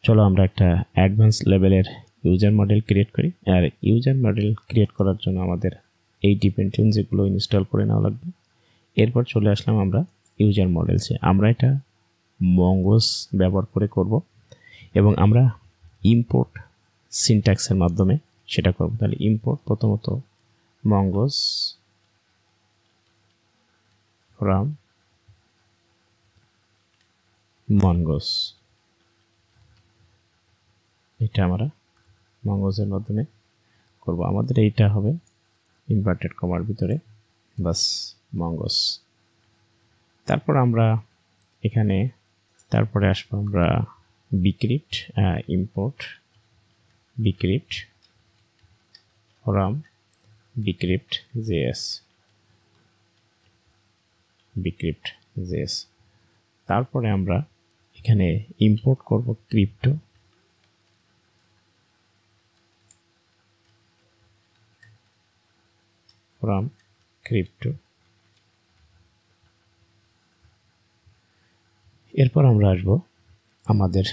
চলো আমরা একটা অ্যাডভান্স লেভেলের ইউজার মডেল ক্রিয়েট করি। আর ইউজার মডেল ক্রিয়েট করার জন্য আমাদের এই ডিপেন্ডেন্সিগুলো ইনস্টল করে নেওয়া লাগবে। এরপর চলে আসলাম আমরা ইউজার মডেলসে। আমরা এটা মঙ্গোস ব্যবহার করে করব এবং আমরা ইম্পোর্ট সিনট্যাক্সের মাধ্যমে সেটা করব। তাহলে ইম্পোর্ট প্রথমত মঙ্গোস ফ্রম মঙ্গোস, এটা আমরা মঙ্গোসের মাধ্যমে করব। আমাদের এইটা হবে ইনভার্টেড কমার ভিতরে বাস মঙ্গোস। তারপর আমরা এখানে তারপরে আসবো আমরা bcrypt, import bcrypt from bcrypt JS, bcrypt JS. তারপরে আমরা এখানে ইম্পোর্ট করব ক্রিপ্টো ফ্রম ক্রিপ্টো। এরপর আমরা আসব আমাদের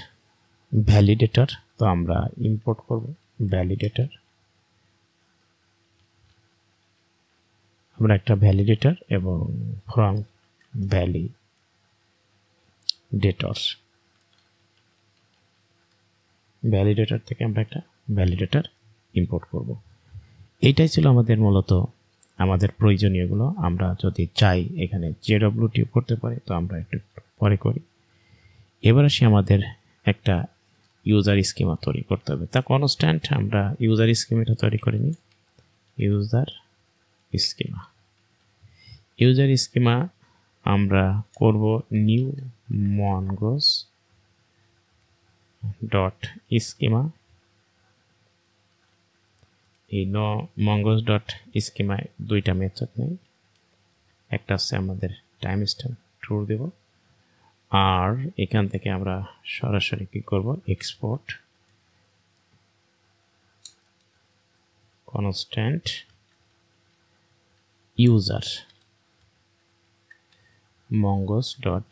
ভ্যালিডেটর। তো আমরা ইম্পোর্ট করব ভ্যালিডেটর, আমরা একটা ভ্যালিডেটর এবং ফ্রম ভ্যালিডেটর থেকে আমরা একটা ভ্যালিডেটর ইম্পোর্ট করব। এইটাই ছিল আমাদের মূলত আমাদের প্রয়োজনীয়গুলো। আমরা যদি চাই এখানে JWT করতে পারি, তো আমরা একটু পরে করি। এবার আসি আমাদের একটা ইউজার স্কিমা তৈরি করতে হবে। তা কনস্ট্যান্ট আমরা ইউজার স্কিমাটা তৈরি করে নিই। ইউজার স্কিমা আমরা করব নিউ মঙ্গোস ডট স্কিমা। এই মঙ্গোস ডট স্কিমায় দুইটা মেথড নেই, একটা হচ্ছে আমাদের টাইম স্ট্যাম্প ট্রু দেব, আর এখান থেকে আমরা সরাসরি কি করব export constant user mongoose dot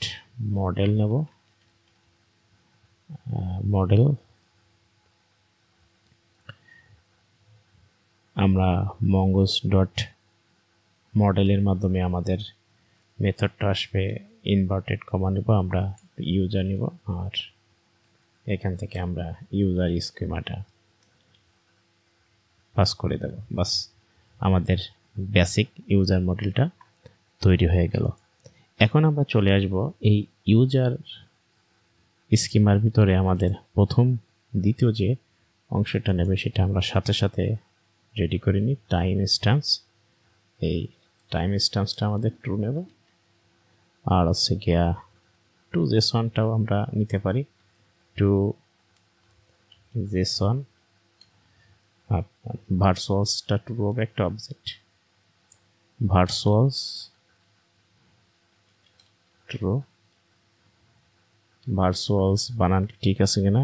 model নেব, মডেল আমরা মঙ্গোস ডট মডেলের মাধ্যমে আমাদের মেথডটা আসবে ইনভার্টেড কমা নেব, আমরা ইউজার নেব, আর এখান থেকে আমরা ইউজার স্কিমাটা পাস করে দেব। বাস আমাদের বেসিক ইউজার মডেলটা তৈরি হয়ে গেল। এখন আমরা চলে আসব এই ইউজার স্কিমার ভিতরে আমাদের প্রথম দ্বিতীয় যে অংশটা নেবে সেটা আমরা সাথে সাথে রেডি করে নিই। টাইম স্ট্যাম্পস, এই টাইম স্ট্যাম্পসটা আমাদের ট্রু নেব, আর হচ্ছে গিয়া টু জেসনটাও আমরা নিতে পারি। টু জেসন আর ভার্চুয়ালসটা ট্রু হবে একটা অবজেক্ট, ভার্চুয়ালস ট্রু। ভার্চুয়ালস বানান ঠিক আছে কিনা,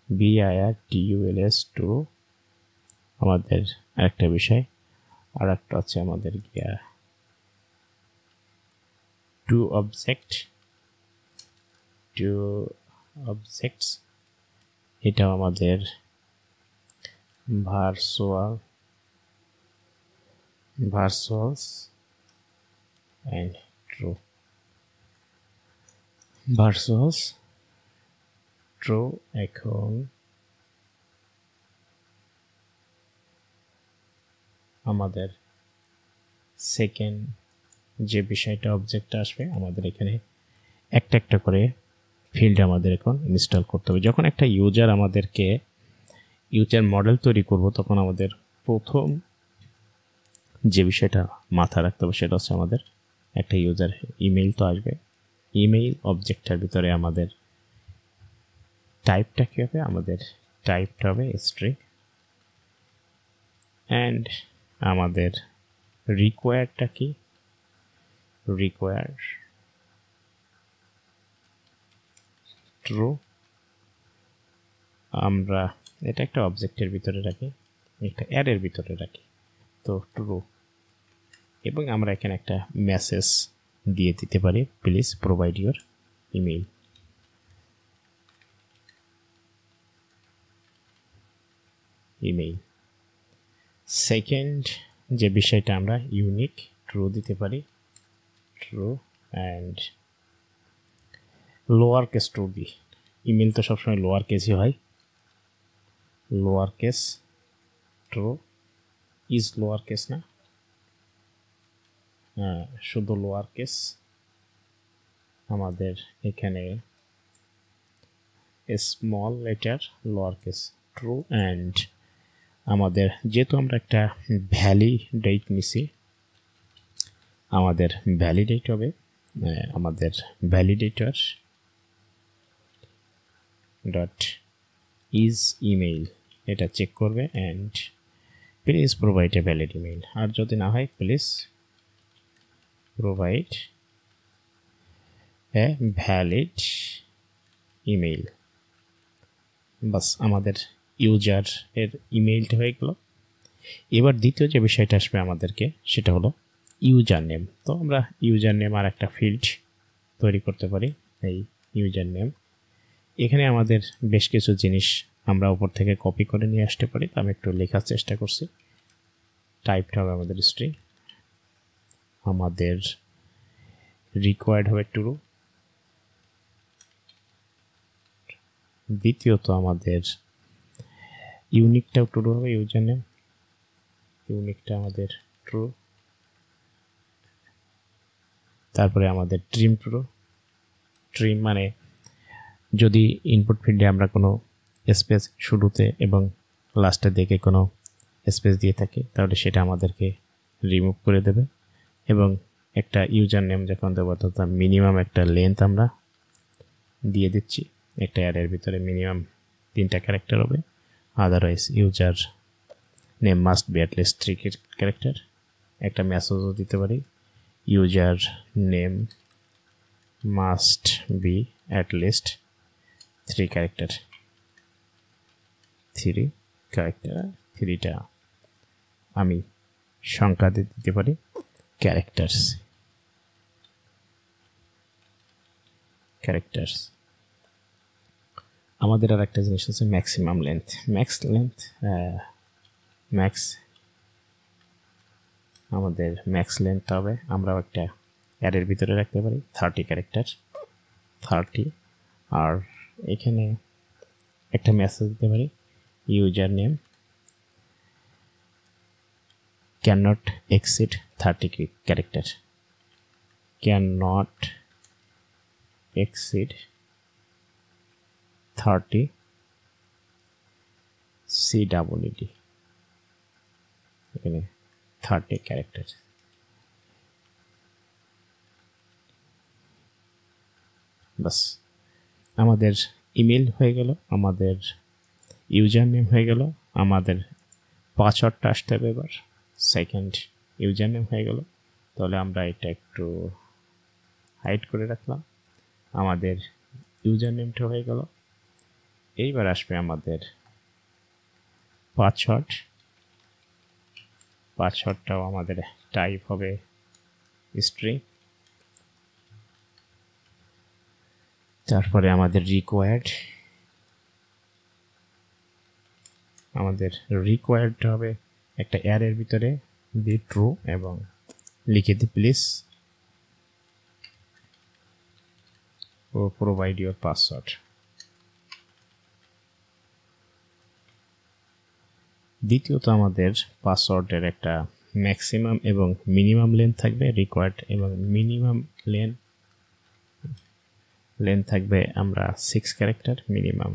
VIRTULS ট্রু আমাদের আরেকটা বিষয়। আর একটা হচ্ছে আমাদের গিয়া টু অবজেক্টস, এটাও আমাদের ভার্চুয়ালস অ্যান্ড ট্রু, ভার্চুয়ালস ট্রু। এখন আমাদের সেকেন্ড যে বিষয়টা অবজেক্টটা আসবে, আমাদের এখানে একটা একটা করে ফিল্ড আমাদের এখন ইনস্টল করতে হবে। যখন একটা ইউজার আমাদেরকে ইউজার মডেল তৈরি করব, তখন আমাদের প্রথম যে বিষয়টা মাথা রাখতে হবে সেটা হচ্ছে আমাদের একটা ইউজার ইমেইল তো আসবে। ইমেইল অবজেক্টটার ভিতরে আমাদের টাইপটা কী হবে, আমাদের টাইপটা হবে স্ট্রিং, অ্যান্ড আমাদের রিকোয়ারটা কি, রিকোয়ার ট্রু। আমরা এটা একটা অবজেক্টের ভিতরে রাখি, একটা অ্যারের ভিতরে রাখি, তো ট্রু। এবং আমরা এখানে একটা মেসেজ দিয়ে দিতে পারি, please provide your email. Email. Second যে বিষয়টা আমরা ইউনিক ট্রু দিতে পারি, true and lower case true দিই। ইমেল তো সবসময় লোয়ার কেসই হয়, lower case true is lower case না, শুধু লোয়ার কেস। আমাদের এখানে small letter lower case true and আমাদের যেহেতু আমরা একটা ভ্যালিডেট নিছি, আমাদের ভ্যালিডেট হবে আমাদের ভ্যালিডেটর ডট ইজ ইমেইল, এটা চেক করবে and please provide a valid email, আর যদি না হয় please provide a valid email. বাস আমাদের ইউজার এর ইমেইলটা হয়ে গেল। এবার দ্বিতীয় যে বিষয়টা আসবে আমাদেরকে সেটা হলো ইউজার নেম। তো আমরা ইউজার নেম আর একটা ফিল্ড তৈরি করতে পারি, এই ইউজার নেম। এখানে আমাদের বেশ কিছু জিনিস আমরা উপর থেকে কপি করে নিয়ে আসতে পারি, তো আমি একটু লেখার চেষ্টা করছি। টাইপটা হবে আমাদের স্ট্রিং, আমাদের রিকোয়ার্ড হবে ট্রু, দ্বিতীয়ত আমাদের ইউনিকটাও ট্রু হবে, ইউজার নেম ইউনিকটা আমাদের ট্রু, তারপরে আমাদের ট্রিম ট্রু। ট্রিম মানে যদি ইনপুট ফিল্ডে আমরা কোনো স্পেস শুরুতে এবং লাস্টের দিকে কোনো স্পেস দিয়ে থাকি তাহলে সেটা আমাদেরকে রিমুভ করে দেবে। এবং একটা ইউজার নেম যখন দেবো তখন মিনিমাম একটা লেন্থ আমরা দিয়ে দিচ্ছি, একটা অ্যারের ভিতরে মিনিমাম 3টা ক্যারেক্টার হবে, otherwise user name must be at least 3 character. একটা মেসেজও দিতে পারি, user name must be at least 3 character, 3টা আমি সংখ্যা দিতে পারি ক্যারেক্টার্স। আমাদের আর একটা জিনিস আছে ম্যাক্সিমাম লেন্থ। আমাদের ম্যাক্স লেন্থ হবে আমরা একটা অ্যারের ভিতরে রাখতে পারি 30 ক্যারেক্টার 30। আর এখানে একটা মেসেজ দিতে পারি user name cannot exceed 30 character, cannot exceed 30 CWD, এখানে 30 ক্যারেক্টার। বাস আমাদের ইমেল হয়ে গেল, আমাদের ইউজার নেম হয়ে গেল, আমাদের পাসওয়ার্ডটা আসতে হবে এবার। সেকেন্ড ইউজার নেম হয়ে গেল, তাহলে আমরা এটা একটু হাইড করে রাখলাম। আমাদের ইউজার নেমটা হয়ে গেল। এইবার আসবে আমাদের পাসওয়ার্ডটাও আমাদের টাইপ হবে স্ট্রিং। তারপরে আমাদের রিকোয়ার্ডটা হবে একটা অ্যারের ভিতরে দি ট্রু এবং লিখে দি প্লিজ প্রোভাইড ইউর পাসওয়ার্ড। দ্বিতীয়ত আমাদের পাসওয়ার্ডের একটা ম্যাক্সিমাম এবং মিনিমাম লেন্থ থাকবে, রিকোয়ার্ড এবং মিনিমাম লেন্থ থাকবে আমরা 6 ক্যারেক্টার মিনিমাম।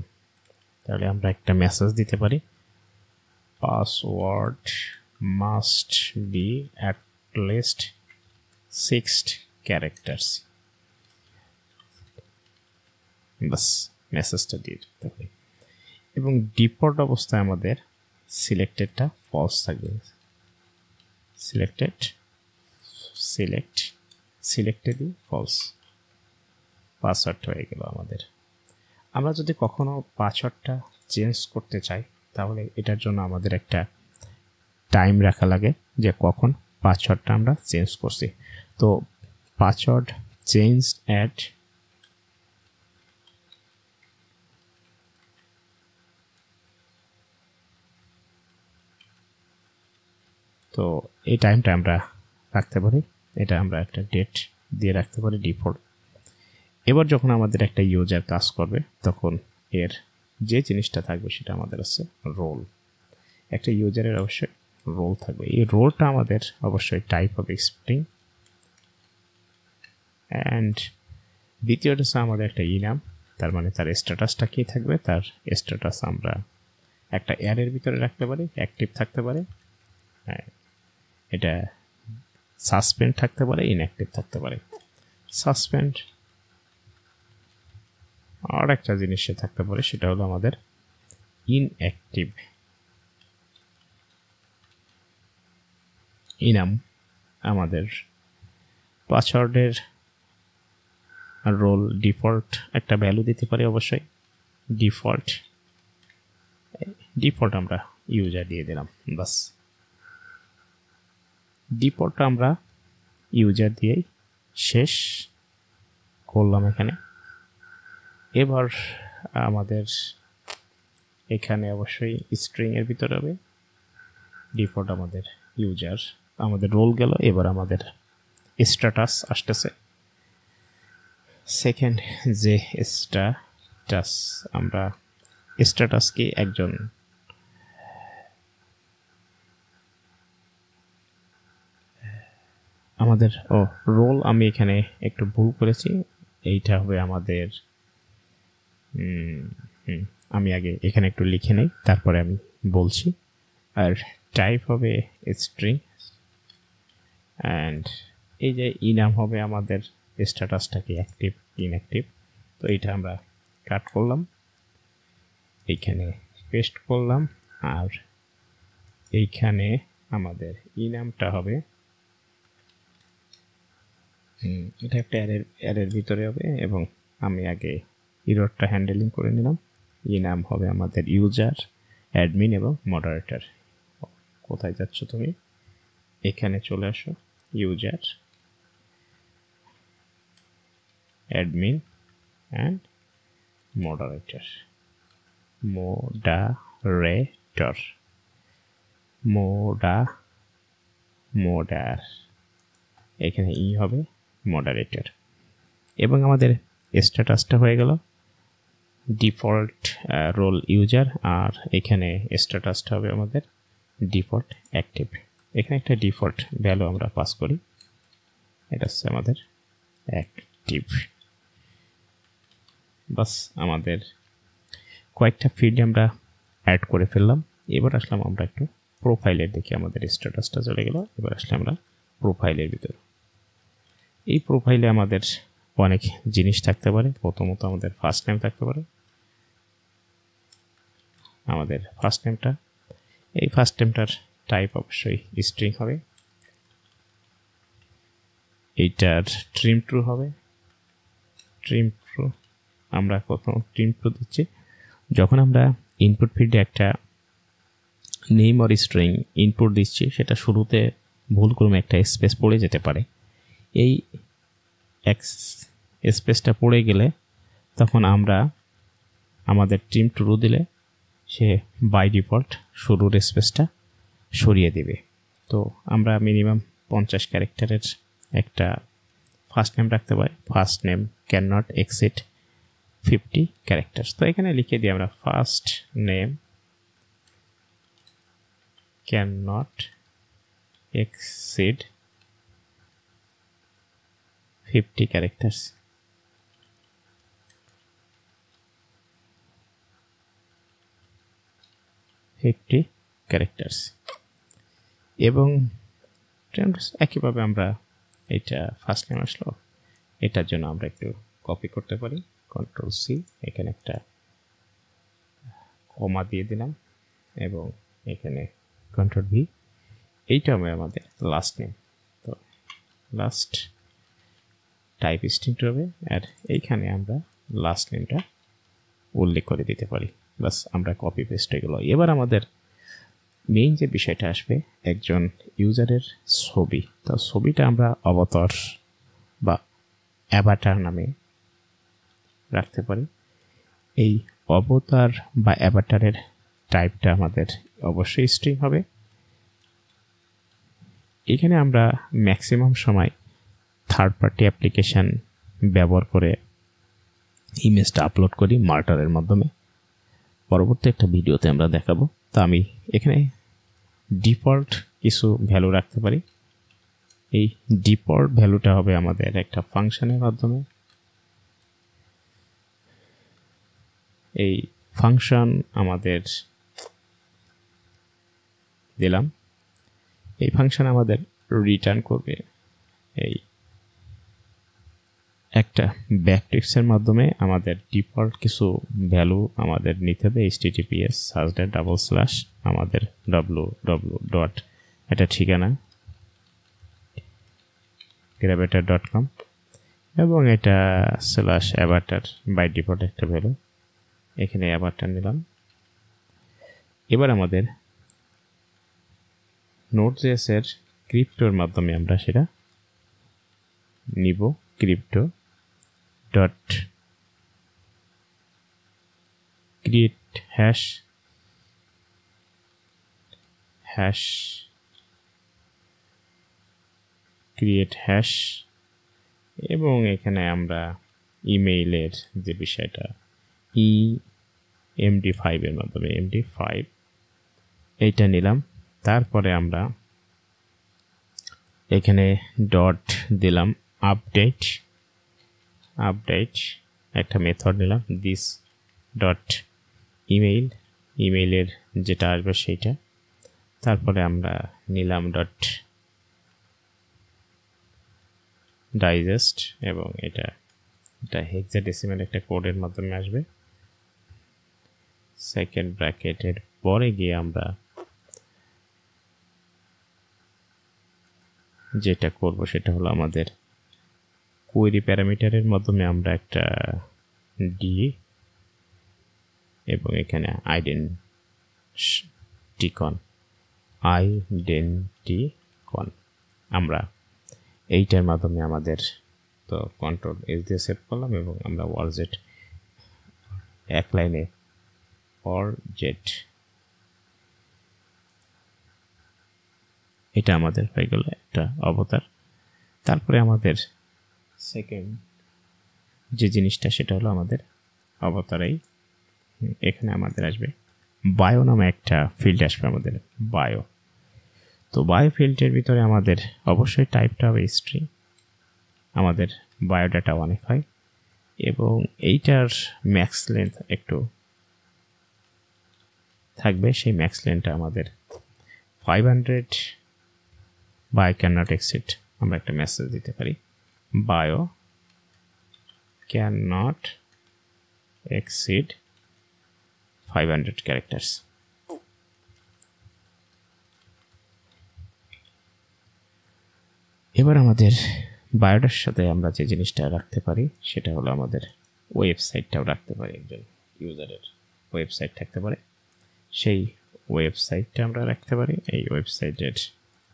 তাহলে আমরা একটা মেসেজ দিতে পারি password must be at least 6 characters. বাস মেসেজটা দিয়ে দিতে পারি। এবং ডিফল্ট অবস্থায় আমাদের সিলেক্টেডটা ফলস থাকবে। সিলেক্টেডই ফলস। পাসওয়ার্ড হয়ে গেল আমাদের। আমরা যদি কখনো পাসওয়ার্ডটা চেঞ্জ করতে চাই তাহলে এটার জন্য আমাদের একটা টাইম রাখা লাগে যে কখন পাসওয়ার্ডটা আমরা চেঞ্জ করছি। তো পাসওয়ার্ড চেঞ্জ অ্যাট তো এই টাইমটা আমরা রাখতে পারি, এটা আমরা একটা ডেট দিয়ে রাখতে পারি ডিফল্ট। এবার যখন আমাদের একটা ইউজার কাজ করবে তখন এর যে জিনিসটা থাকবে সেটা আমাদের আছে রোল। একটা ইউজারের অবশ্যই রোল থাকবে, এই রোলটা আমাদের অবশ্যই টাইপ হবে স্ট্রিং। অ্যান্ড দ্বিতীয়টা হচ্ছে আমাদের একটা ইনাম, তার মানে তার স্ট্যাটাসটা কী থাকবে, তার স্ট্যাটাস আমরা একটা অ্যারের ভিতরে রাখতে পারি, অ্যাক্টিভ থাকতে পারে, এটা সাসপেন্ড থাকতে পারে, ইনঅ্যাক্টিভ থাকতে পারে। সাসপেন্ড আর একটা জিনিস থাকতে পারে, সেটা হলো আমাদের ইনঅ্যাক্টিভ। ইনাম আমাদের পাসওয়ার্ডের রোল ডিফল্ট একটা ভ্যালু দিতে পারি, অবশ্যই ডিফল্ট আমরা ইউজার দিয়ে দিলাম, বাস ডিফল্টটা আমরা ইউজার দিয়েই শেষ করলাম এখানে। এবার আমাদের এখানে অবশ্যই স্ট্রিং এর ভিতরে হবে ডিফল্ট আমাদের ইউজার, আমাদের রোল গেল। এবার আমাদের স্ট্যাটাস আসতেছে, সেকেন্ড যে স্ট্যাটাস, আমরা স্ট্যাটাসকে একজন আমাদের রোল, আমি এখানে একটু ভুল করেছি, এইটা হবে আমাদের আমি আগে এখানে একটু লিখে নেই তারপরে আমি বলছি। আর টাইপ হবে স্ট্রিং, অ্যান্ড এই যে ইনাম হবে আমাদের স্ট্যাটাসটাকে অ্যাক্টিভ ইনঅ্যাক্টিভ। তো এইটা আমরা কাট করলাম, এইখানে পেস্ট করলাম, আর এইখানে আমাদের ইনামটা হবে এটা একটা অ্যারের ভিতরে হবে, এবং আমি আগে ইররটা হ্যান্ডেলিং করে নিলাম। ইনাম হবে আমাদের ইউজার, অ্যাডমিন এবং মডারেটর। কোথায় যাচ্ছ তুমি, এখানে চলে আসো, ইউজার, অ্যাডমিন অ্যান্ড মডারেটর। মোডার এখানে ই হবে মডারেটর। এবং আমাদের স্ট্যাটাসটা হয়ে গেল ডিফল্ট রোল ইউজার, আর এখানে স্ট্যাটাসটা হবে আমাদের ডিফল্ট অ্যাক্টিভ। এখানে একটা ডিফল্ট ভ্যালু আমরা পাস করি, এটা হচ্ছে আমাদের অ্যাক্টিভ। বাস আমাদের কয়েকটা ফিল্ড আমরা অ্যাড করে ফেললাম। এবার আসলাম আমরা একটু প্রোফাইলের দেখি, আমাদের স্ট্যাটাসটা চলে গেল। এবার আসলে আমরা প্রোফাইলের ভিতর, এই প্রোফাইলে আমাদের অনেক জিনিস থাকতে পারে। প্রথমত আমাদের ফার্স্ট নেম থাকতে পারে, আমাদের ফার্স্ট নেমটা, এই ফার্স্ট নেমটার টাইপ অবশ্যই স্ট্রিং হবে, এইটার ট্রিম ট্রু হবে। ট্রিম ট্রু আমরা কখনো ট্রিম ট্রু দিচ্ছি যখন আমরা ইনপুট ফিল্ডে একটা নেম অর স্ট্রিং ইনপুট দিচ্ছি, সেটা শুরুতে ভুলক্রমে একটা স্পেস পড়ে যেতে পারে। এই স্পেসটা পড়ে গেলে তখন আমরা আমাদের ট্রিম ট্রু দিলে সে বাই ডিফল্ট শুরুর স্পেসটা সরিয়ে দেবে। তো আমরা মিনিমাম 50 ক্যারেক্টারের একটা ফার্স্ট নেম রাখতে পারি। First name can not exceed 50 characters. তো এখানে লিখে দিই আমরা first name can not exceed 50 characters. এবং একইভাবে আমরা এটা ফার্স্ট নেম আসলো, এটার জন্য আমরা একটু কপি করতে পারি, কন্ট্রোল সি, এখানে একটা কমা দিয়ে দিলাম এবং এখানে কন্ট্রোল ভি, এইটা হবে আমাদের লাস্ট নেম। তো লাস্ট টাইপ স্ট্রিং হবে, আর এইখানে আমরা লাস্ট নেমটা উল্লেখ করে দিতে পারি। বাস আমরা কপি পেস্ট হয়ে গেল। এবার আমাদের মেইন যে বিষয়টা আসবে, একজন ইউজারের ছবি। তো ছবিটা আমরা অবতার বা অ্যাভাটার নামে রাখতে পারি। এই অবতার বা অ্যাভাটারের টাইপটা আমাদের অবশ্যই স্ট্রিং হবে। এখানে আমরা ম্যাক্সিমাম সময় থার্ড পার্টি অ্যাপ্লিকেশান ব্যবহার করে ইমেজটা আপলোড করি মার্টারের মাধ্যমে। পরবর্তী একটা ভিডিওতে আমরা দেখাবো। তো আমি এখানে ডিফল্ট কিছু ভ্যালু রাখতে পারি। এই ডিফল্ট ভ্যালুটা হবে আমাদের একটা ফাংশনের মাধ্যমে। এই ফাংশন আমাদের দিলাম, এই ফাংশন আমাদের রিটার্ন করবে এই একটা ব্যাকটিক্সের মাধ্যমে আমাদের ডিফল্ট কিছু ভ্যালু আমাদের নিতে হবে। https আমাদের www. এটা ঠিকানা gravatar.com এবং এটা /avatar বাই ডিফল্ট একটা ভ্যালু। এখানে অ্যাভাটার নিলাম। এবার আমাদের Node.js এর ক্রিপ্টোর মাধ্যমে আমরা সেটা নিব। ক্রিপ্টো ডট ক্রিয়েট হ্যাশ এবং এখানে আমরা ইমেইলের যে বিষয়টা MD5 এর মাধ্যমে MD5 এইটা নিলাম। তারপরে আমরা এখানে ডট দিলাম আপডেট একটা মেথড নিলাম। দিস ডট ইমেইলের যেটা আসবে সেইটা। তারপরে আমরা নিলাম ডট ডাইজেস্ট এবং এটা হেক্সাডেসিমাল একটা কোডের মাধ্যমে আসবে। সেকেন্ড ব্র্যাকেটের পরে গিয়ে আমরা যেটা করব সেটা হলো আমাদের কোয়েরি প্যারামিটারের মাধ্যমে আমরা একটা ডি এবং এখানে আইডেন্টিকন আমরা এইটার মাধ্যমে আমাদের তো কন্ট্রোল এস দিয়ে সেভ করলাম এবং আমরা ওয়ালজেট এক লাইনে জেট এটা আমাদের হয়ে গেল একটা অবতার। তারপরে আমাদের সেকেন্ড যে জিনিসটা সেটা হলো আমাদের অবতারেই এখানে আমাদের আসবে বায়ো নামে একটা ফিল্ড আসবে আমাদের বায়ো। তো বায়ো ফিল্ডের ভিতরে আমাদের অবশ্যই টাইপটা হবে স্ট্রিং। আমাদের বায়োডাটা অনেক হয় এবং এইটার ম্যাক্স লেন্থ একটু থাকবে। সেই ম্যাক্স লেন্থটা আমাদের 500 বা I cannot exceed। আমরা একটা মেসেজ দিতে পারি বায়ো cannot exceed 500 characters। এবার আমাদের বায়োটার সাথে আমরা যে জিনিসটা রাখতে পারি সেটা হলো আমাদের ওয়েবসাইটটাও রাখতে পারি। একজন ইউজারের ওয়েবসাইট থাকতে পারে, সেই ওয়েবসাইটটা আমরা রাখতে পারি। এই ওয়েবসাইটের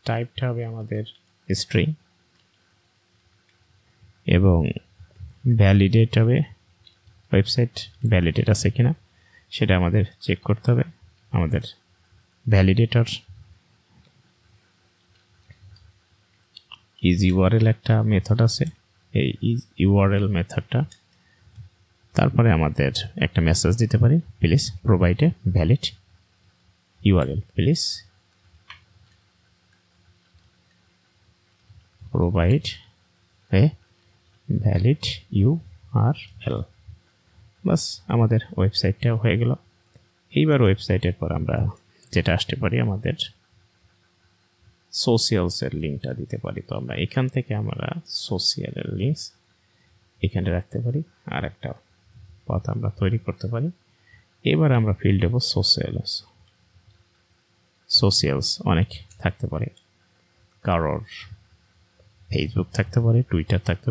টাইপটা হবে আমাদের স্ট্রিং এবং ভ্যালিডেট হবে ওয়েবসাইট ভ্যালিডেট আছে কিনা সেটা আমাদের চেক করতে হবে। আমাদের ভ্যালিডেটর ইজ ইউআরএল একটা মেথড আছে, এই ইজ ইউআরএল মেথডটা। তারপরে আমাদের একটা মেসেজ দিতে পারি please provide a valid URL, please provide a valid URL. বাস আমাদের ওয়েবসাইটটাও হয়ে গেল। এইবার ওয়েবসাইটের পর আমরা যেটা আসতে পারি আমাদের সোশিয়ালসের লিঙ্কটা দিতে পারি। তো আমরা এখান থেকে আমরা সোশিয়ালের লিঙ্কস এখানে রাখতে পারি, আর একটা পথ আমরা তৈরি করতে পারি। এবার আমরা ফিল্ড দেব সোশিয়ালস অনেক থাকতে পারে, কারোর ফেসবুক থাকতে পারে, টুইটার থাকতে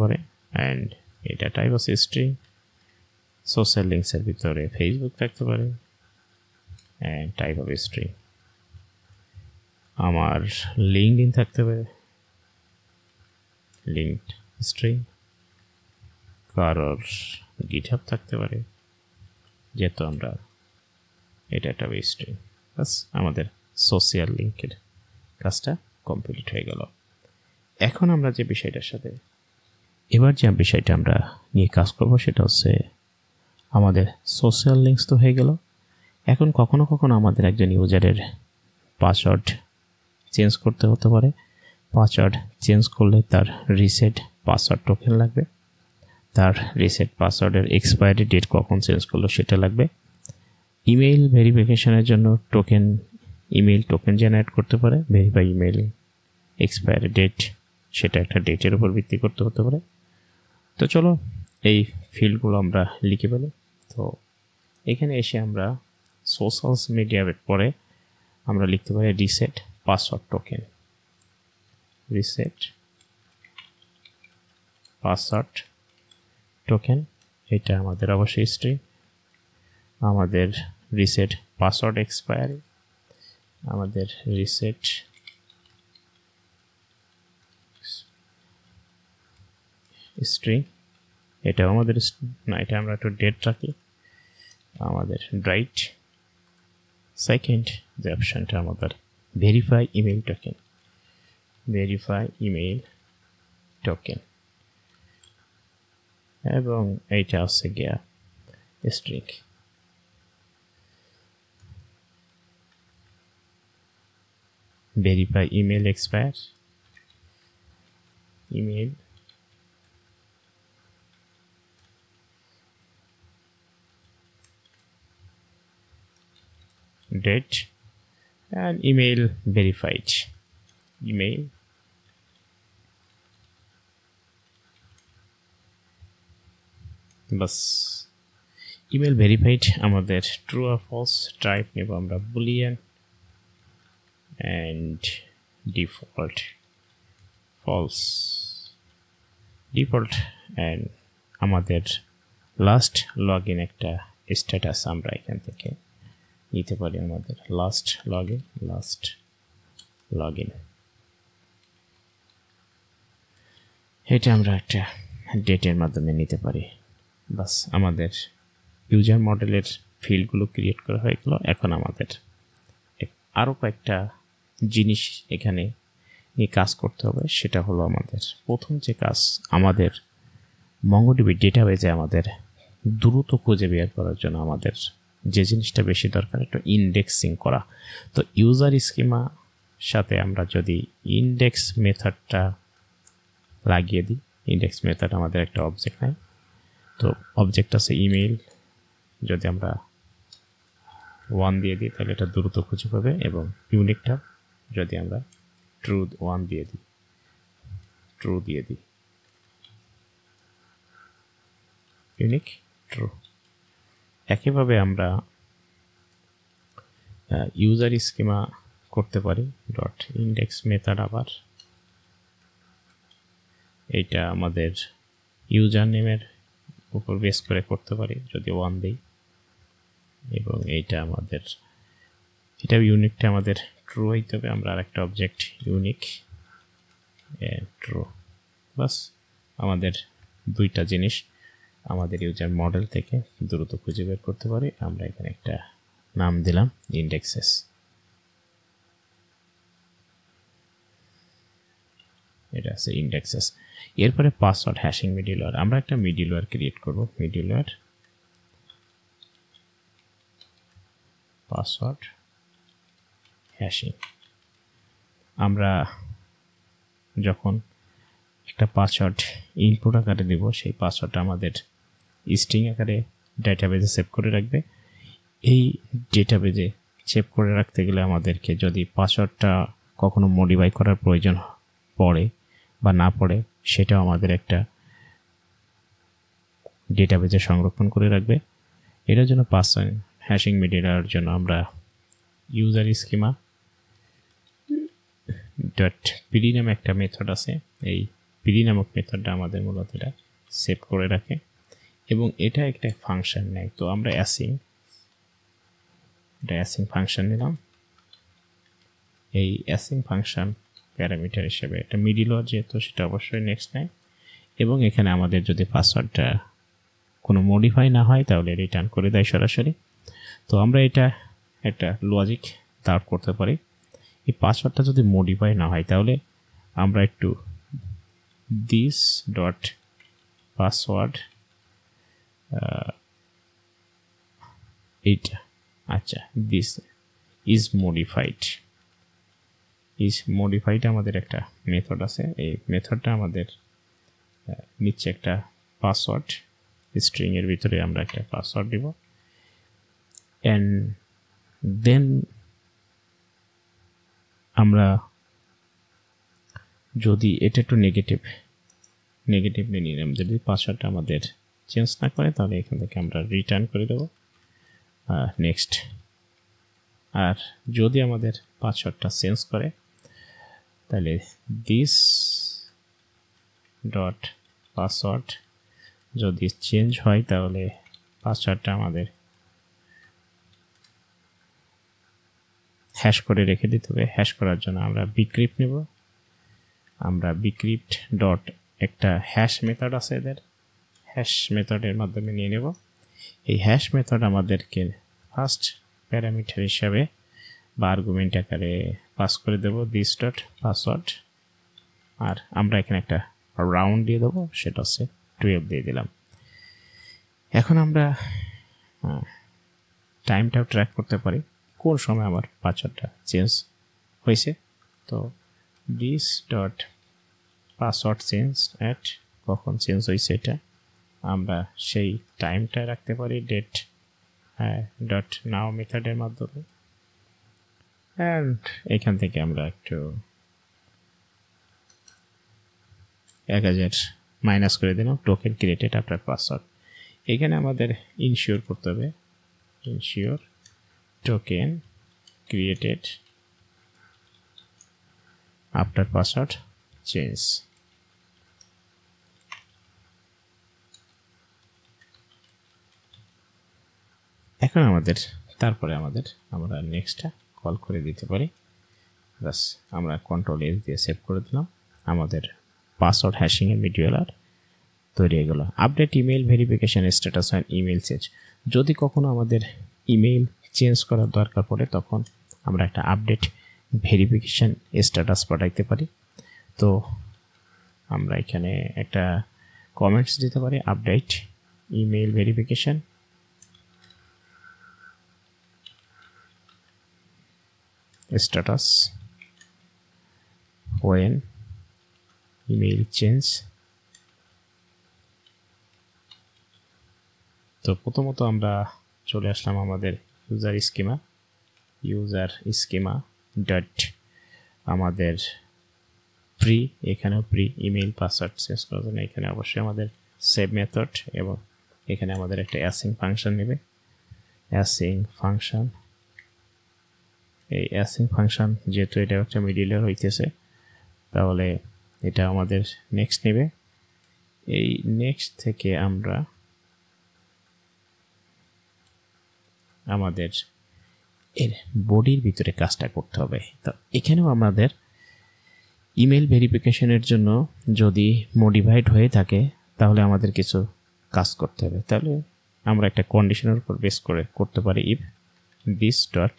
পারে অ্যান্ড এটা টাইপ অফ স্ট্রিং। সোশ্যাল লিঙ্কসের ভিতরে ফেসবুক থাকতে পারে অ্যান্ড টাইপ অফ স্ট্রিং। আমার লিঙ্কডইন থাকতে পারে, লিঙ্কড স্ট্রিং। কারোর গিটহাব থাকতে পারে, যেহেতু আমরা এটা একটা স্ট্রিং। বাস আমাদের সোশ্যাল লিঙ্কের কাজটা কমপ্লিট হয়ে গেল। এখন আমরা যে বিষয়টার সাথে এবার যে বিষয়টা আমরা নিয়ে কাজ করব সেটা হচ্ছে আমাদের সোশ্যাল লিঙ্কস তো হয়ে গেল। এখন কখনো কখনো আমাদের একজন ইউজারের পাসওয়ার্ড চেঞ্জ করতে হতে পারে। পাসওয়ার্ড চেঞ্জ করলে তার রিসেট পাসওয়ার্ড টোকেন লাগবে, তার রিসেট পাসওয়ার্ডের এক্সপায়ারি ডেট কখন চেঞ্জ করলো সেটা লাগবে। ইমেইল ভেরিফিকেশনের জন্য ইমেইল টোকেন জেনারেট করতে পারে। ভেরিফাই ইমেইল এক্সপায়ারি ডেট, সেটা একটা ডেটের উপর ভিত্তি করতে হতে পারে। তো চলো এই ফিল্ডগুলো আমরা লিখে ফেলি। তো এখানে এসে আমরা সোশ্যাল মিডিয়ার পরে আমরা লিখতে পারি reset password token. Reset password token, এটা আমাদের অবশ্যই স্ট্রিং। আমাদের রিসেট পাসওয়ার্ড এক্সপায়ারি, আমাদের রিসেট স্ট্রিং, এটাও আমাদের না, এটা আমরা একটু ডেট রাখি। আমাদের রাইট সেকেন্ড যে অপশানটা আমাদের verify email token, verify email token, এবং এইটা হচ্ছে গিয়া স্ট্রিং। ভেরিফাই ইমেইল এক্সপায়ার, ইমেইল date and email verified, email বাস ইমেল ভেরিফাইড। আমাদের ট্রু আর ফলস টাইপ নেব আমরা boolean and default, false default. And আমাদের লাস্ট লগ ইন একটা স্ট্যাটাস আমরা এখান থেকে নিতে পারি। আমাদের লাস্ট লগ ইন এটা আমরা একটা ডেটের মাধ্যমে নিতে পারি। বাস আমাদের ইউজার মডেলের ফিল্ডগুলো ক্রিয়েট করা হয়ে গেল। এখন আমাদের আরও কয়েকটা জিনিস এখানে নিয়ে কাজ করতে হবে। সেটা হলো আমাদের প্রথম যে কাজ, আমাদের মঙ্গোডিবি ডেটাবেজে আমাদের দ্রুত খুঁজে বের করার জন্য আমাদের যে জিনিসটা বেশি দরকার, একটা ইন্ডেক্সিং করা। তো ইউজার স্কিমা সাথে আমরা যদি ইন্ডেক্স মেথডটা লাগিয়ে দিই, ইন্ডেক্স মেথড আমাদের একটা অবজেক্ট নেয়। তো অবজেক্ট আছে ইমেইল, যদি আমরা 1 দিয়ে দিই তাহলে এটা দ্রুত খুঁজে পাবে, এবং ইউনিকটা যদি আমরা ট্রু 1 দিয়ে দিই, ট্রু দিয়ে দিই, ইউনিক ট্রু। একইভাবে আমরা ইউজার স্কিমা করতে পারি ডট ইন্ডেক্স মেথড। আবার এইটা আমাদের ইউজার নেমের উপর বেস করে করতে পারি যদি 1 দিই, এবং এইটা আমাদের ইউনিকটা আমাদের ট্রু হইতে হবে। আমরা আরেকটা অবজেক্ট ইউনিক ট্রু। বাস আমাদের দুইটা জিনিস আমাদের ইউজার মডেল থেকে দ্রুত খুঁজে বের করতে পারি। আমরা এখানে একটা নাম দিলাম ইন্ডেক্সেস। এটা আছে ইন্ডেক্সেস। এরপরে পাসওয়ার্ড হ্যাশিং মিডলওয়্যার, আমরা একটা মিডলওয়্যার ক্রিয়েট করব। Middleware password hashing. আমরা যখন একটা পাসওয়ার্ড ইনপুট আকারে দেব, সেই পাসওয়ার্ডটা আমাদের স্ট্রিং আকারে ডেটাবেজে সেভ করে রাখবে। এই ডেটাবেজে সেভ করে রাখতে গেলে আমাদেরকে যদি পাসওয়ার্ডটা কখনো মডিফাই করার প্রয়োজন পড়ে বা না পড়ে, সেটাও আমাদের একটা ডেটাবেজে সংরক্ষণ করে রাখবে। এটার জন্য পাসওয়ার্ড হ্যাশিং মিডলওয়্যারের জন্য আমরা ইউজার স্কিমা ডট পিডি নামে একটা মেথড আছে। এই পিডি নামক মেথডটা আমাদের মূলত এটা সেভ করে রাখে, এবং এটা একটা ফাংশন নেয়। তো আমরা অ্যাসিং ফাংশন নিলাম। এই অ্যাসিং ফাংশন প্যারামিটার হিসেবে একটা মিডলওয়্যার যেহেতু, সেটা অবশ্যই নেক্সট নেয়, এবং এখানে আমাদের যদি পাসওয়ার্ডটা কোনো মডিফাই না হয় তাহলে রিটার্ন করে দেয় সরাসরি। তো আমরা এটা একটা লজিক দাঁড় করতে পারি এই পাসওয়ার্ডটা যদি মডিফাই না হয় তাহলে আমরা একটু দিস ডট পাসওয়ার্ড এইটা আচ্ছা দিস ইজ মডিফাইড আমাদের একটা মেথড আছে। এই মেথডটা আমাদের নিচে একটা পাসওয়ার্ড স্ট্রিং এর ভিতরে আমরা একটা পাসওয়ার্ড দিব অ্যান্ড দেন আমরা যদি এটা একটু নেগেটিভলি নিলাম, যদি পাসওয়ার্ডটা আমাদের চেঞ্জ না করে তাহলে এখান থেকে আমরা রিটার্ন করে দেব নেক্সট। আর যদি আমাদের পাসওয়ার্ডটা চেঞ্জ করে তাহলে দিস ডট পাসওয়ার্ড যদি চেঞ্জ হয় তাহলে পাসওয়ার্ডটা আমাদের হ্যাশ করে রেখে দিতে হবে। হ্যাশ করার জন্য আমরা বিক্রিপ্ট নেব। আমরা বিক্রিপ্ট ডট একটা হ্যাশ মেথড আছে, এদের হ্যাশ মেথডের মাধ্যমে নিয়ে নেব। এই হ্যাশ মেথড আমাদেরকে ফার্স্ট প্যারামিটার হিসাবে বা আর্গুমেন্ট আকারে পাস করে দেব দিস ডট পাসওয়ার্ড। আর আমরা এখানে একটা রাউন্ড দিয়ে দেবো, সেটা হচ্ছে 12 দিয়ে দিলাম। এখন আমরা টাইমটাও ট্র্যাক করতে পারি কোন সময় আমার পাসওয়ার্ডটা চেঞ্জ হয়েছে। তো this dot password change at কখন চেঞ্জ হয়েছে এটা আমরা সেই টাইমটা রাখতে পারি ডেট ডট নাও মেথডের মাধ্যমে। অ্যান্ড এখান থেকে আমরা একটু 1000 মাইনাস করে দিলাম টোকেন ক্রিয়েটেড আফটার পাসওয়ার্ড। এখানে আমাদের ইনশিওর করতে হবে, ensure token created after password change. এখন তারপরে আমরা নেক্সটটা কল করে দিতে পারি। বাস আমরা কন্ট্রোল এস দিয়ে সেভ করে দিলাম। আমাদের পাসওয়ার্ড হ্যাশিং এর মিডওয়্যার তৈরি হয়ে গেল। Update email verification status and email change. যদি কখনো আমাদের ইমেল চেঞ্জ করার দরকার পড়ে তখন আমরা একটা আপডেট ভেরিফিকেশন স্ট্যাটাস পাঠাইতে পারি। তো আমরা এখানে একটা কমেন্টস দিতে পারি, update email verification status when email change। তো প্রথমত আমরা চলে আসলাম আমাদের ইউজার স্কিমা ডট আমাদের প্রি, এখানেও প্রি ইমেল পাসওয়ার্ড চেঞ্জ করার জন্য এখানে অবশ্যই আমাদের সেভ মেথড এবং এখানে আমাদের একটা অ্যাসিং ফাংশন নেবে। অ্যাসিং ফাংশন, এই অ্যাসিং ফাংশন যেহেতু এটা একটা মিডলওয়্যার হইতেছে তাহলে এটা আমাদের নেক্সট নেবে। এই নেক্সট থেকে আমরা আমাদের এর বডির ভিতরে কাজটা করতে হবে। তো এখানেও আমাদের ইমেল ভেরিফিকেশনের জন্য যদি মডিফাইড হয়ে থাকে তাহলে আমাদের কিছু কাজ করতে হবে। তাহলে আমরা একটা কন্ডিশনের উপর বেস করে করতে পারি, if this dot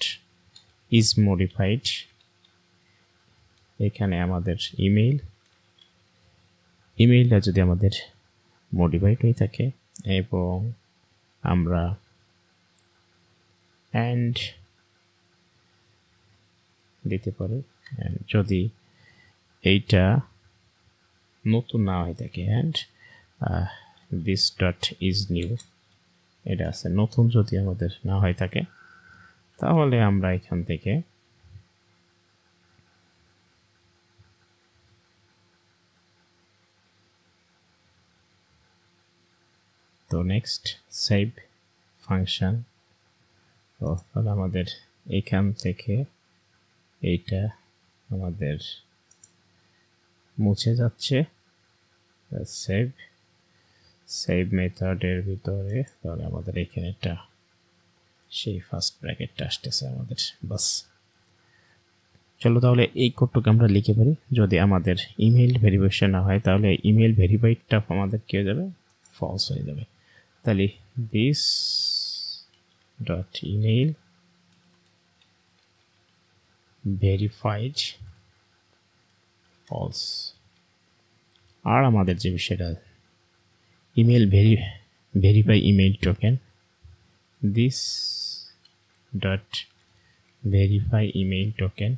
is modified. এখানে আমাদের ইমেইলটা যদি আমাদের মডিফাইড হয়ে থাকে এবং আমরা অ্যান্ড দিতে পারি, যদি এইটা নতুন না হয়ে থাকে and this dot is new, এটা আছে নতুন যদি আমাদের না হয়ে থাকে তাহলে আমরা এখান থেকে তো নেক্সট সেভ ফাংশন। তাহলে আমাদের এখান থেকে এইটা আমাদের মুছে যাচ্ছে সেভ মেথডের ভিতরে। তাহলে আমাদের এখানে একটা সেই ফার্স্ট ব্র্যাকেটটা আসতেছে আমাদের। বাস চলো তাহলে এই কোডটুকু আমরা লিখে পারি। যদি আমাদের ইমেল ভেরিফিকেশন না হয় তাহলে ইমেল ভেরিফাইডটা আমাদের কি হয়ে যাবে, ফলস হয়ে যাবে। তাহলে this dot email verified false. আর আমাদের যে বিষয়টা email verify email token, this dot verify email token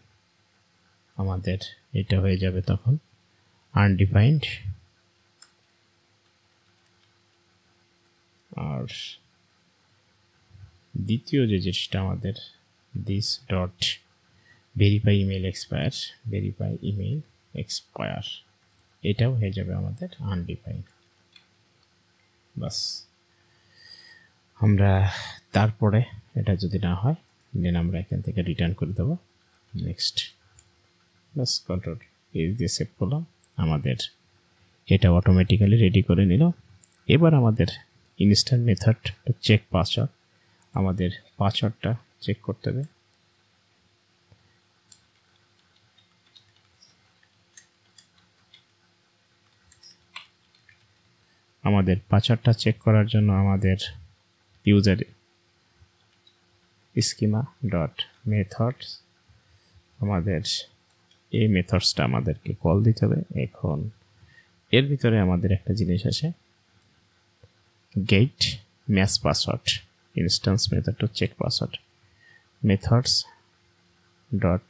আমাদের এটা হয়ে যাবে তখন আনডিফাইন্ড। আর দ্বিতীয় যে জিনিসটা আমাদের this dot verify email expire এটাও হয়ে যাবে আমাদের আনডিফাইন্ড। বাস আমরা তারপরে এটা যদি না হয় দেন আমরা এখান থেকে রিটার্ন করে দেবো নেক্সট। বাস কন্ট্রোল এজ দিয়ে সেভ করলাম, আমাদের এটা অটোমেটিক্যালি রেডি করে নিল। এবার আমাদের ইনস্ট্যান্ট মেথড চেক পাসওয়ার্ড, আমাদের পাসওয়ার্ডটা চেক করতে হবে। আমাদের পাসওয়ার্ডটা চেক করার জন্য আমাদের ইউজার স্কিমা ডট মেথডস, আমাদের এই মেথডসটা আমাদেরকে কল দিতে হবে। এখন এর ভিতরে আমাদের একটা জিনিস আছে get match password, instance method to check password, methods dot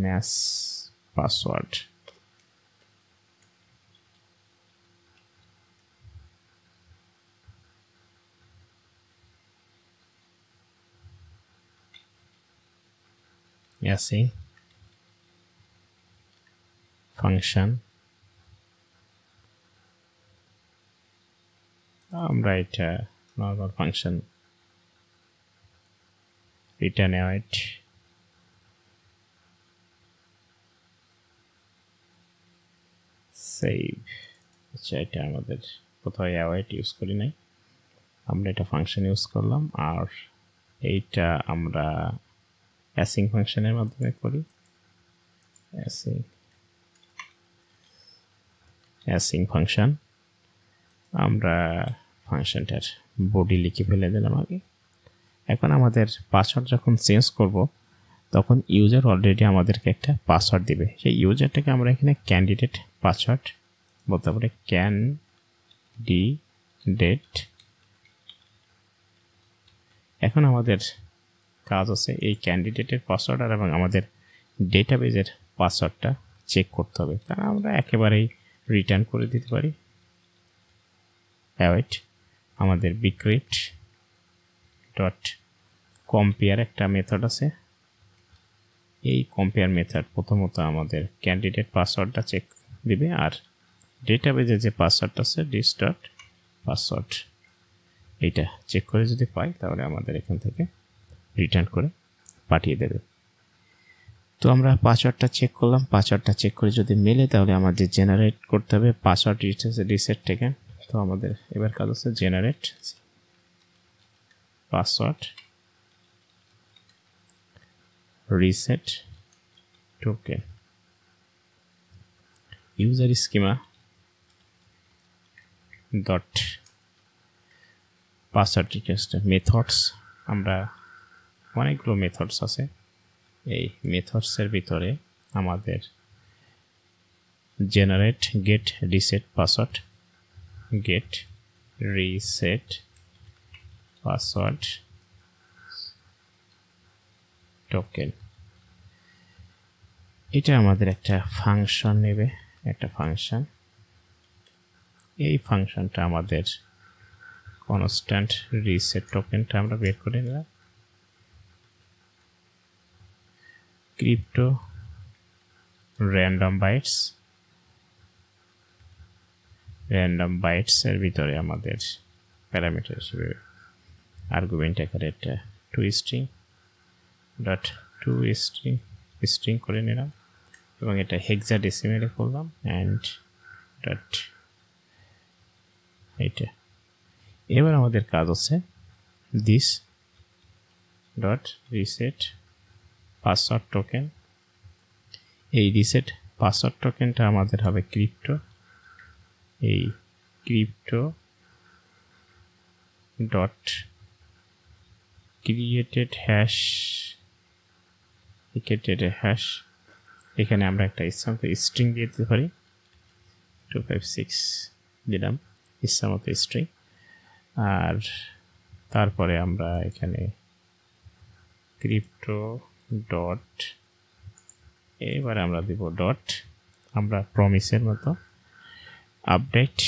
match password. async function, আমরা এটা normal function return await, save. আচ্ছা এটা আমাদের কোথাও অ্যাওয়েট ইউজ করি নাই, আমরা এটা ফাংশন ইউজ করলাম। আর এইটা আমরা অ্যাসিং ফাংশনের মাধ্যমে করি, অ্যাসিং ফাংশন। আমরা ফাংশনটার বডি লিখে ফেলে দিলাম আগে। এখন আমাদের পাসওয়ার্ড যখন চেঞ্জ করব তখন ইউজার অলরেডি আমাদেরকে একটা পাসওয়ার্ড দিবে, সেই ইউজারটাকে আমরা এখানে ক্যান্ডিডেট পাসওয়ার্ড বলতে পারি, ক্যান্ডিডেট। এখন আমাদের কাজ আছে এই ক্যান্ডিডেটের পাসওয়ার্ড আর এবং আমাদের ডেটাবেজের পাসওয়ার্ডটা চেক করতে হবে, তারা আমরা একেবারেই রিটার্ন করে দিতে পারি অ্যাওয়েট। আমাদের বিক্রিপ্ট ডট কম্পেয়ার একটা মেথড আছে, এই কম্পেয়ার মেথড প্রথমত আমাদের ক্যান্ডিডেট পাসওয়ার্ডটা চেক দিবে আর ডেটাবেজে যে পাসওয়ার্ডটা আছে ডিস ডট পাসওয়ার্ড এইটা চেক করে যদি পাই তাহলে আমাদের এখান থেকে রিটার্ন করে পাঠিয়ে দেবে। তো আমরা পাসওয়ার্ডটা চেক করলাম, পাসওয়ার্ডটা চেক করে যদি মেলে তাহলে আমাদের জেনারেট করতে হবে পাসওয়ার্ড রিসেট থেকে। তো আমাদের এবার কাজ হচ্ছে generate password reset token, user schema dot password request methods. আমরা অনেকগুলো মেথডস আছে, এই মেথডসের ভিতরে আমাদের generate get reset password, get reset password token, এটা আমাদের একটা ফাংশন নেবে, একটা ফাংশন। এই ফাংশনটা আমাদের কনস্ট্যান্ট রিসেট টোকেনটা আমরা বের করে নিলাম। ক্রিপ্টো র্যান্ডম বাইটস এর ভিতরে আমাদের প্যারামিটার হিসেবে আর্গুমেন্ট আকারে একটা টু স্ট্রিং করে নিলাম এবং এটা হেক্সাডেসিমেলে করলাম অ্যান্ড ডট এইটা। এবার আমাদের কাজ হচ্ছে this dot reset password token, এই রিসেট পাসওয়ার্ড টোকেনটা আমাদের হবে ক্রিপ্টো, এই crypto dot created hash created hash এখানে আমরা একটা ইচ্ছামতো স্ট্রিং দিয়ে দিতে পারি 256 দিলাম ইচ্ছামতো স্ট্রিং আর তারপরে আমরা এখানে ক্রিপ্টো ডট এবার আমরা দিব ডট আমরা প্রমিসের মতো আপডেট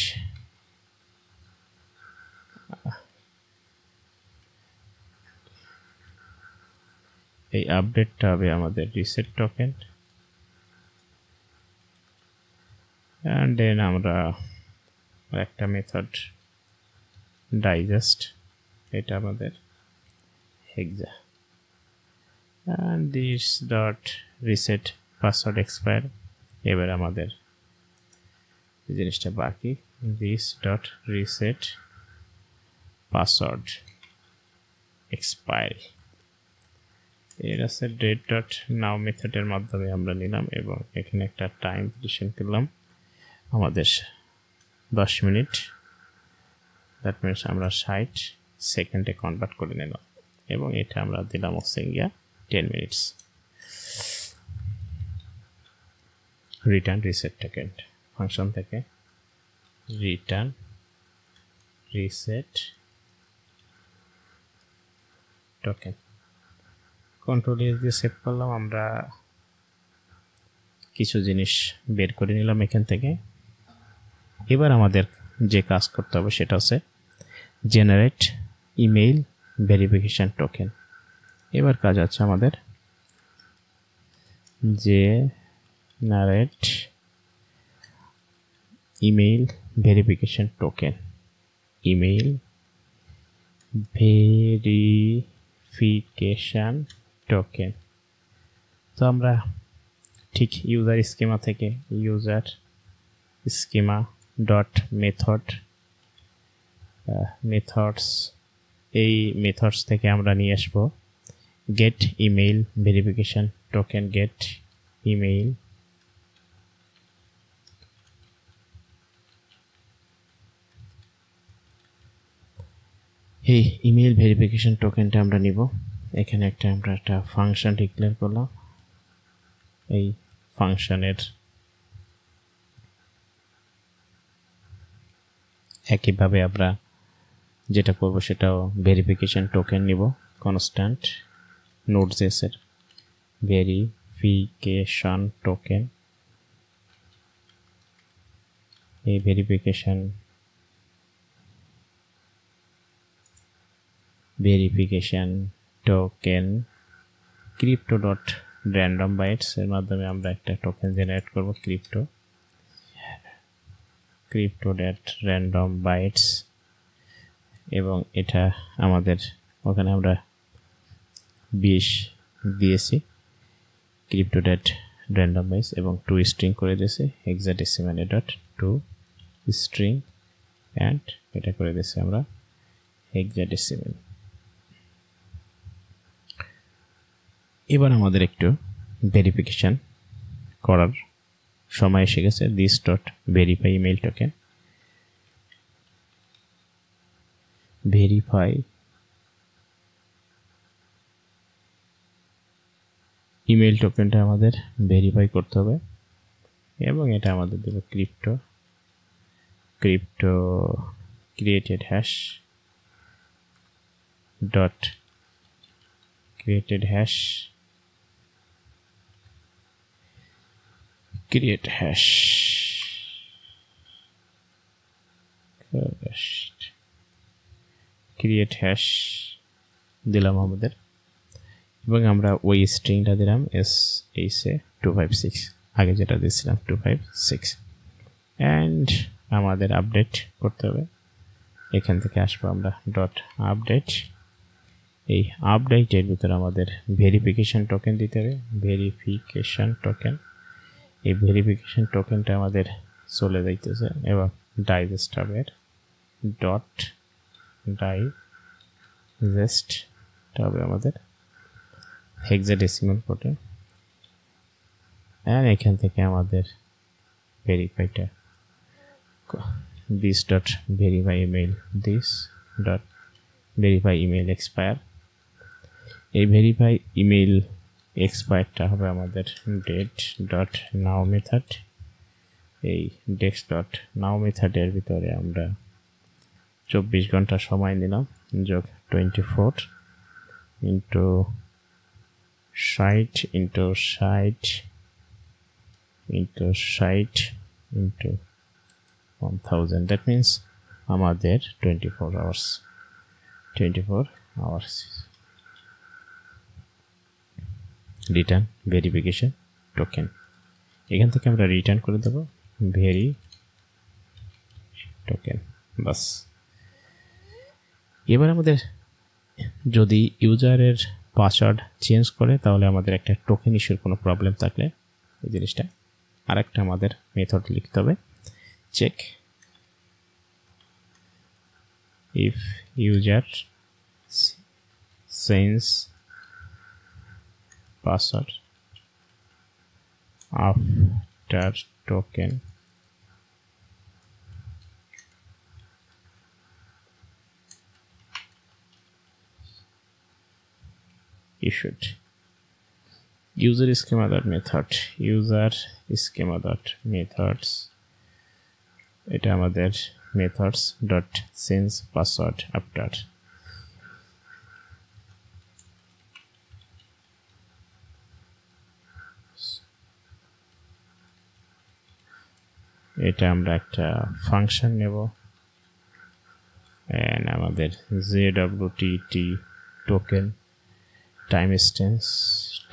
এই আপডেটটা হবে আমাদের রিসেট টোকেন and then আমরা একটা মেথড ডাইজেস্ট এটা আমাদের হেক্সা and this dot reset password expire এবার আমাদের এই জিনিসটা বাকি this dot reset password expire এর আছে ডেট ডট নাও মেথডের মাধ্যমে আমরা নিলাম এবং এখানে একটা টাইম পজিশন করলাম আমাদের 10 মিনিট দ্যাট মিনস আমরা 60 সেকেন্ডে কনভার্ট করে নিলাম এবং এটা আমরা দিলাম হচ্ছে গিয়া 10 minutes return reset token function থেকে return reset token control S দিয়ে সেভ করলাম আমরা কিছু জিনিস বের করে নিলাম এখান থেকে এবার আমাদের যে কাজ করতে হবে সেটা হচ্ছে জেনারেট ইমেইল ভেরিফিকেশন টোকেন এবার কাজ আছে আমাদের generate email verification token email verification token তো আমরা ঠিক ইউজার স্কিমা থেকে ইউজার স্কিমা ডট মেথডস এই মেথডস থেকে আমরা নিয়ে আসবো get email verification token get email এই ইমেইল ভেরিফিকেশন টোকেনটা আমরা নিব এখানে আমরা একটা ফাংশন ডিক্লেয়ার করলাম এই ফাংশনের একইভাবে আমরা যেটা করব সেটাও ভেরিফিকেশন টোকেন নিব কনস্ট্যান্ট নোডজেস এর ভেরিফিকেশন টোকেন এই verification token crypto dot random bytes এর মাধ্যমে আমরা একটা টোকেন জেনারেট করব ক্রিপ্টো ডট র্যান্ডম বাইটস এবং এটা আমাদের ওখানে আমরা 20 দিয়েছি ক্রিপ্টো ডট র্যান্ডম বাইটস এবং 2 স্ট্রিং করে দিয়েছি হেক্সাডেসিমাল ডট 2 স্ট্রিং এন্ড এটা করে দিয়েছি আমরা হেক্সাডেসিমাল এবার আমাদের একটু ভেরিফিকেশন করার সময় এসে গেছে this dot verify email token verify email টোকেনটা আমাদের ভেরিফাই করতে হবে এবং এটা আমাদের দেব crypto created hash dot created hash create hash create hash দিলাম আমাদের এবং আমরা ওই স্ট্রিংটা দিলাম SA256 আগে যেটা দিয়েছিলাম 256 এন্ড আমাদের আপডেট করতে হবে এখান থেকে আসবো আমরা ডট আপডেট এই আপডেটের ভিতরে আমাদের ভেরিফিকেশন টোকেন দিতে হবে ভেরিফিকেশন টোকেন এই ভেরিফিকেশন টোকেনটা আমাদের চলে যাইতেছে এবং ডাইজেস্ট হবে ডট ডাইজেস্ট হবে আমাদের হেক্সাডেসিমাল কোডে আর এখান থেকে আমাদের ভেরিফাইটা this dot verify email this dot verify email expire এই ভেরিফাই ইমেইল এক্সপায়ারটা হবে আমাদের ডেট ডট নাও মেথড। এই ডেক্স ডট নাও মেথডের ভিতরে আমরা 24 ঘন্টা সময় নিলাম, যোগ 24 into 60 into 60 into 60 into 1000, that means আমাদের 24 আওয়ার্স রিটার্ন ভেরিফিকেশন টোকেন। এখান থেকে আমরা রিটার্ন করে দেব ভেরি টোকেন, বাস। এবার আমাদের যদি ইউজারের পাসওয়ার্ড চেঞ্জ করে তাহলে আমাদের একটা টোকেন ইস্যুর কোনো প্রবলেম থাকলে এই জিনিসটা আরেকটা আমাদের মেথড লিখতে হবে, check if user change password after token issued user schema dot method user schema dot methods, এটা আমাদের methods dot change password after, এটা আমরা একটা ফাংশন নেব and আমাদের jwtt token time instance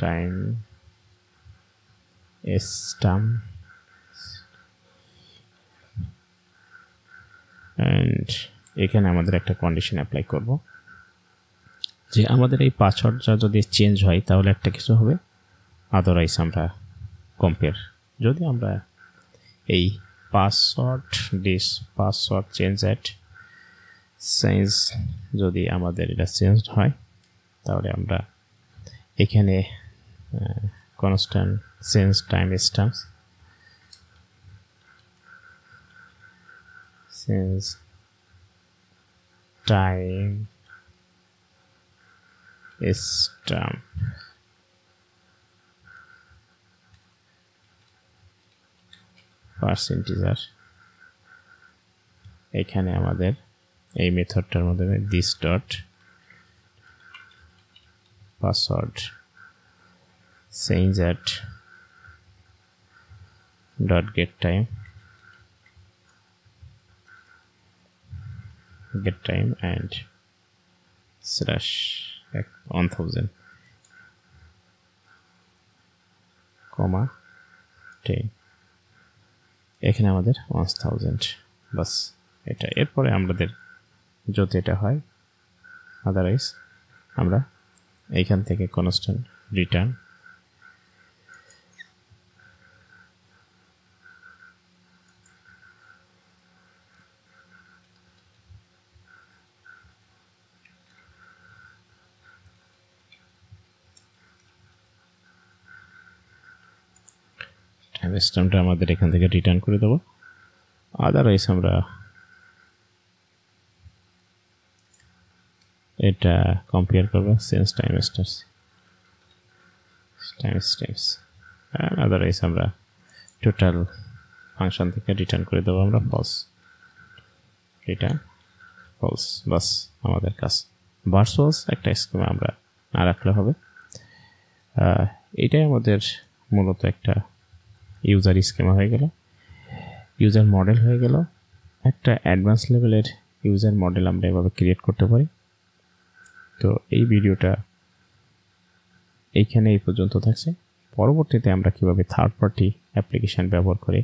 time stamp and এখানে আমাদের একটা কন্ডিশন অ্যাপ্লাই করব যে আমাদের এই পাসওয়ার্ডটা যদি চেঞ্জ হয় তাহলে একটা কিছু হবে, আদারওয়াইজ আমরা কম্পেয়ার। যদি আমরা এই পাসওয়ার্ড চেঞ্জ যদি আমাদের এটা চেঞ্জ হয় তাহলে আমরা এখানে constant change time stamps change time stamp পার্সেন্টেজার, এখানে আমাদের এই মেথডটার মধ্যে this dot password change at dot get time and slash 1000 comma 10, এখানে আমাদের 1000, বাস এটা। এরপরে আমাদের যদি এটা হয়, আদারওয়াইজ আমরা এইখান থেকে কনস্ট্যান্ট রিটার্ন টাইম স্ট্যাম্পটা আমাদের এখান থেকে রিটার্ন করে দেবো, আদারওয়াইজ আমরা এটা কম্পেয়ার করবো চেঞ্জ টাইম স্ট্যাম্পস আদারওয়াইজ আমরা টোটাল ফাংশন থেকে রিটার্ন করে দেবো আমরা রিটার্ন ফলস, বাস আমাদের কাজ। ভার্চুয়ালস একটা স্কিমে আমরা না রাখলে হবে। এটাই আমাদের মূলত একটা ইউজার স্কিমা হয়ে গেল, ইউজার মডেল হয়ে গেল। একটা অ্যাডভান্স লেভেলের ইউজার মডেল আমরা এভাবে ক্রিয়েট করতে পারি। তো এই ভিডিওটা এইখানে এই পর্যন্ত থাকছে। পরবর্তীতে আমরা কিভাবে থার্ড পার্টি অ্যাপ্লিকেশান ব্যবহার করে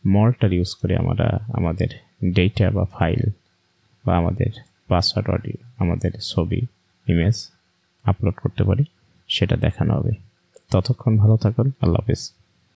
মল্টার ইউজ করে আমরা আমাদের ডেটা বা ফাইল বা আমাদের পাসওয়ার্ড অডিও, আমাদের ছবি, ইমেজ আপলোড করতে পারি সেটা দেখানো হবে। ততক্ষণ ভালো থাকুন, আল্লাহ হাফেজ।